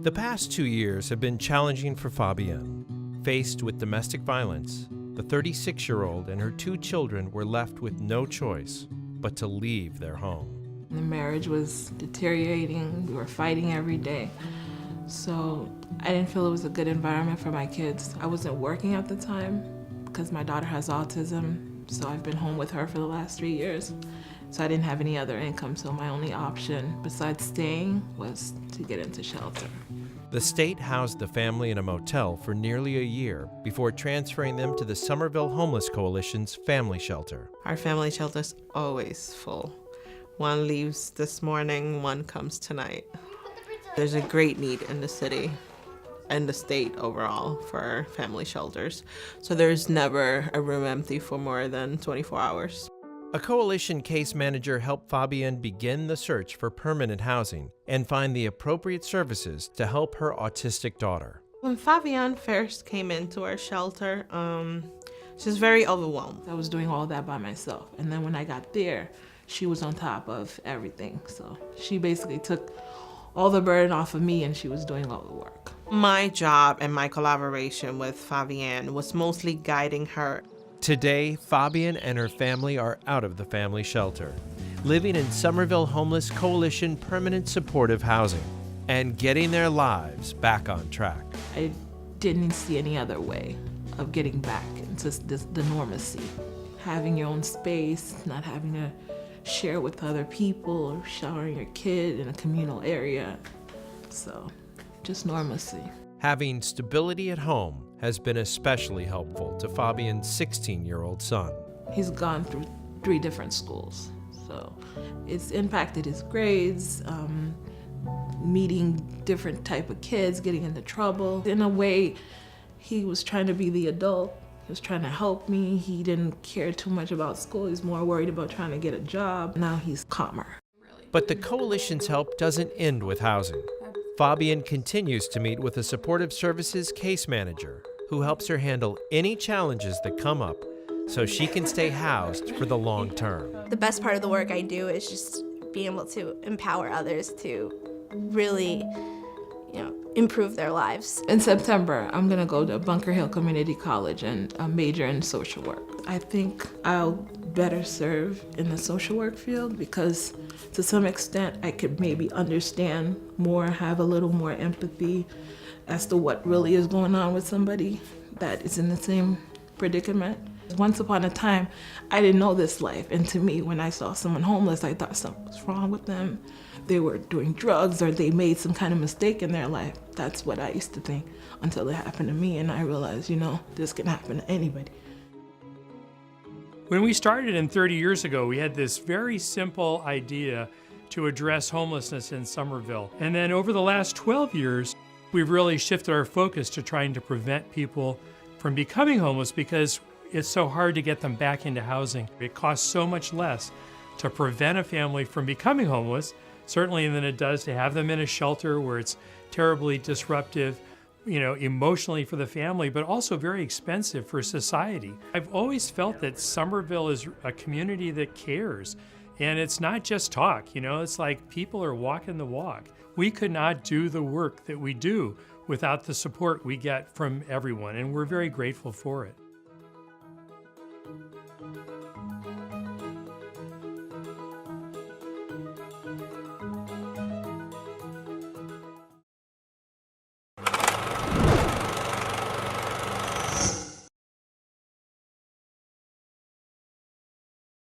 The past 2 years have been challenging for Fabienne. Faced with domestic violence, the 36-year-old and her 2 children were left with no choice but to leave their home. The marriage was deteriorating. We were fighting every day. So I didn't feel it was a good environment for my kids. I wasn't working at the time because my daughter has autism, so I've been home with her for the last 3 years. So I didn't have any other income, so my only option besides staying was to get into shelter. The state housed the family in a motel for nearly a year before transferring them to the Somerville Homeless Coalition's family shelter. Our family shelter's always full. One leaves this morning, one comes tonight. There's a great need in the city and the state overall for family shelters. So there's never a room empty for more than 24 hours. A coalition case manager helped Fabienne begin the search for permanent housing and find the appropriate services to help her autistic daughter. When Fabienne first came into our shelter, she was very overwhelmed. I was doing all that by myself. And then when I got there, she was on top of everything. So she basically took all the burden off of me and she was doing all the work. My job and my collaboration with Fabienne was mostly guiding her. Today, Fabienne and her family are out of the family shelter, living in Somerville Homeless Coalition permanent supportive housing, and getting their lives back on track. I didn't see any other way of getting back into the normalcy. Having your own space, not having to share with other people, or showering your kid in a communal area. So, just normalcy. Having stability at home has been especially helpful to Fabienne's 16-year-old son. He's gone through 3 different schools, so it's impacted his grades, meeting different type of kids, getting into trouble. In a way, he was trying to be the adult. He was trying to help me. He didn't care too much about school. He's more worried about trying to get a job. Now he's calmer. But the coalition's help doesn't end with housing. Fabienne continues to meet with a supportive services case manager who helps her handle any challenges that come up so she can stay housed for the long term. The best part of the work I do is just being able to empower others to really, improve their lives. In September, I'm gonna go to Bunker Hill Community College and major in social work. I think I'll better serve in the social work field because to some extent I could maybe understand more, have a little more empathy as to what really is going on with somebody that is in the same predicament. Once upon a time, I didn't know this life, and to me, when I saw someone homeless, I thought something was wrong with them. They were doing drugs or they made some kind of mistake in their life. That's what I used to think until it happened to me, and I realized, this can happen to anybody. When we started 30 years ago, we had this very simple idea to address homelessness in Somerville. And then over the last 12 years, we've really shifted our focus to trying to prevent people from becoming homeless because it's so hard to get them back into housing. It costs so much less to prevent a family from becoming homeless, certainly than it does to have them in a shelter where it's terribly disruptive, emotionally for the family, but also very expensive for society. I've always felt that Somerville is a community that cares. And it's not just talk, it's like people are walking the walk. We could not do the work that we do without the support we get from everyone, and we're very grateful for it.